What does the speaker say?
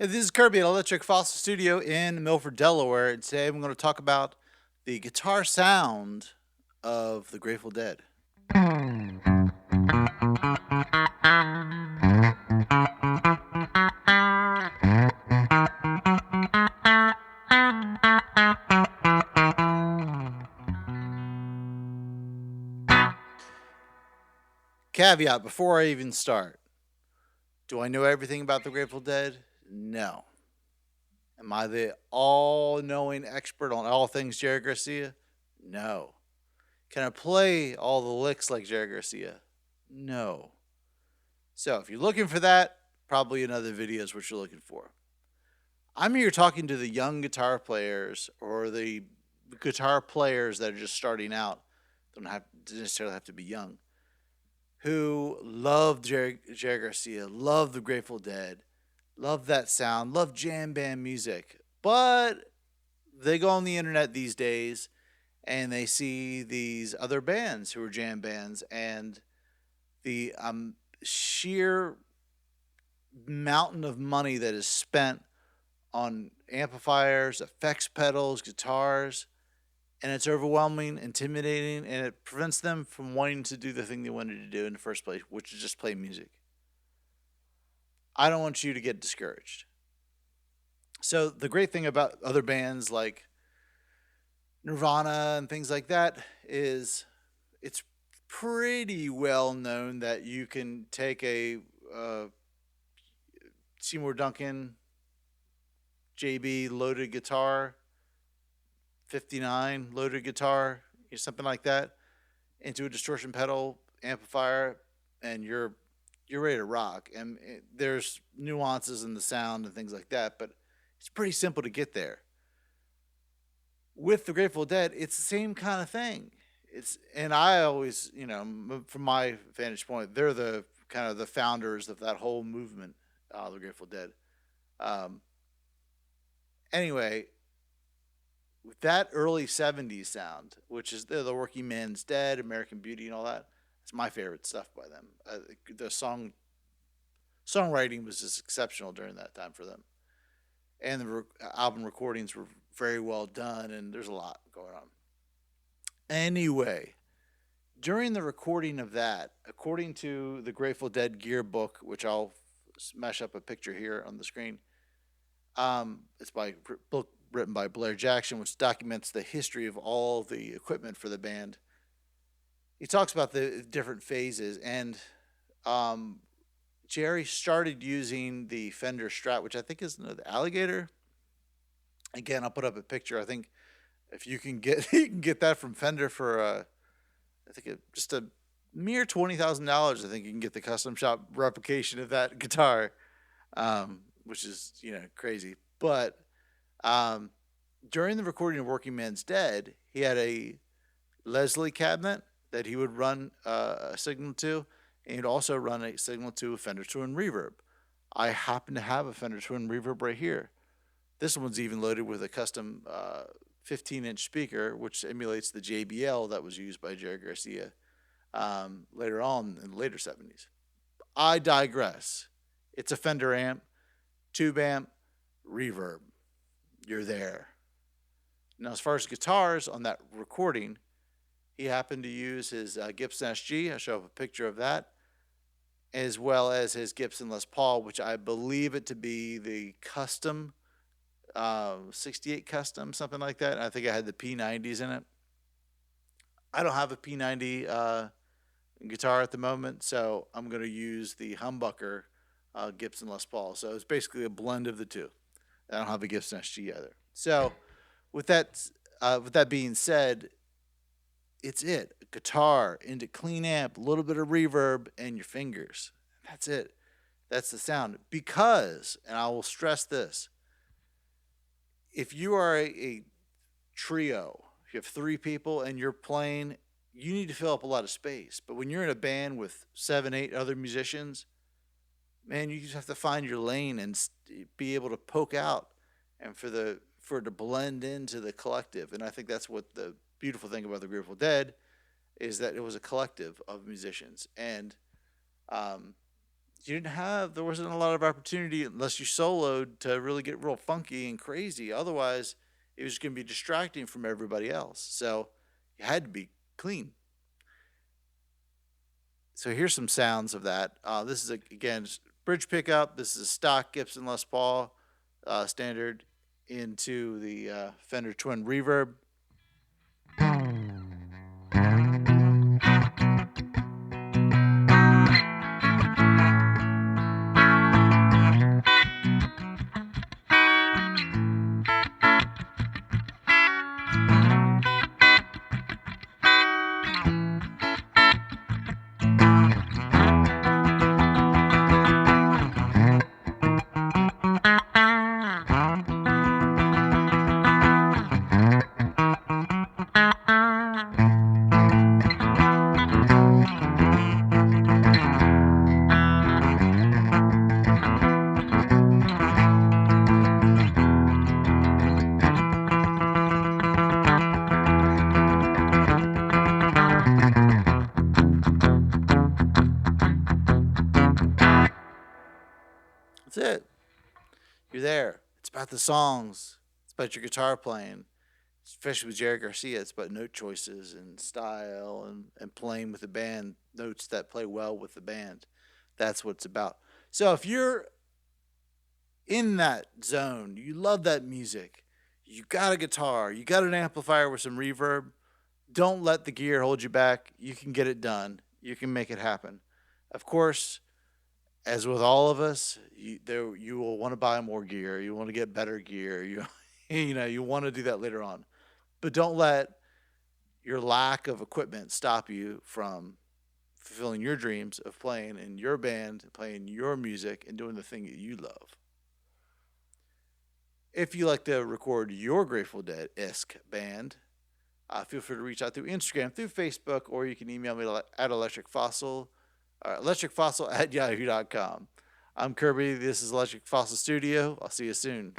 Hey, this is Kirby at Electric Fossil Studio in Milford, Delaware. And today I'm going to talk about the guitar sound of the Grateful Dead. Caveat before I even start, do I know everything about the Grateful Dead? No. Am I the all knowing expert on all things Jerry Garcia? No. Can I play all the licks like Jerry Garcia? No. So if you're looking for that, probably another video is what you're looking for. I'm here talking to the young guitar players or the guitar players that are just starting out. Don't have to necessarily have to be young. Who love Jerry Garcia, love the Grateful Dead, love that sound, love jam band music. But they go on the internet these days and they see these other bands who are jam bands, and the sheer mountain of money that is spent on amplifiers, effects pedals, guitars, and it's overwhelming, intimidating, and it prevents them from wanting to do the thing they wanted to do in the first place, which is just play music. I don't want you to get discouraged. So, the great thing about other bands like Nirvana and things like that is it's pretty well known that you can take a Seymour Duncan JB loaded guitar, 59 loaded guitar, something like that, into a distortion pedal amplifier, and you're ready to rock. And there's nuances in the sound and things like that, but it's pretty simple to get there. With the Grateful Dead, it's the same kind of thing. And I always, from my vantage point, they're the kind of the founders of that whole movement, the Grateful Dead. Um, anyway, with that early 70s sound, which is the Working Man's Dead, American Beauty, and all that, it's my favorite stuff by them. The songwriting was just exceptional during that time for them. And the album recordings were very well done, and there's a lot going on. Anyway, during the recording of that, according to the Grateful Dead Gear book, which I'll smash up a picture here on the screen, it's by book written by Blair Jackson, which documents the history of all the equipment for the band. He talks about the different phases, and Jerry started using the Fender Strat, which I think is the Alligator. Again, I'll put up a picture. I think if you can get you can get that from Fender for I think just a mere $20,000. I think you can get the custom shop replication of that guitar, which is crazy. But during the recording of Working Man's Dead, he had a Leslie cabinet that he would run a signal to, and he'd also run a signal to a Fender Twin Reverb. I happen to have a Fender Twin Reverb right here. This one's even loaded with a custom 15-inch speaker, which emulates the JBL that was used by Jerry Garcia later on in the later 70s. I digress. It's a Fender amp, tube amp, reverb. You're there. Now, as far as guitars on that recording, he happened to use his Gibson SG. I'll show up a picture of that, as well as his Gibson Les Paul, which I believe it to be the custom 68 custom, something like that. I think I had the P90s in it. I don't have a P90 guitar at the moment, so I'm going to use the humbucker Gibson Les Paul. So it's basically a blend of the two. I don't have a Gibson SG either. So with that being said, it's it. A guitar into clean amp, a little bit of reverb, and your fingers. That's it. That's the sound. Because, and I will stress this, if you are a trio, if you have three people and you're playing, you need to fill up a lot of space. But when you're in a band with 7, 8 other musicians, man, you just have to find your lane and be able to poke out, and for it to blend into the collective. And I think that's what the beautiful thing about the Grateful Dead is, that it was a collective of musicians. And there wasn't a lot of opportunity unless you soloed to really get real funky and crazy. Otherwise, it was going to be distracting from everybody else. So you had to be clean. So here's some sounds of that. This is again bridge pickup. This is a stock Gibson Les Paul standard into the Fender Twin Reverb. That's it. You're there. It's about the songs. It's about your guitar playing. Especially with Jerry Garcia, it's about note choices and style and playing with the band, notes that play well with the band. That's what it's about. So if you're in that zone, you love that music, you got a guitar, you got an amplifier with some reverb, don't let the gear hold you back. You can get it done. You can make it happen. Of course, as with all of us, you will want to buy more gear. You want to get better gear. You want to do that later on, but don't let your lack of equipment stop you from fulfilling your dreams of playing in your band, playing your music, and doing the thing that you love. If you like to record your Grateful Dead-esque band, feel free to reach out through Instagram, through Facebook, or you can email me at electricfossil at yahoo.com. I'm Kirby. This is Electric Fossil Studio. I'll see you soon.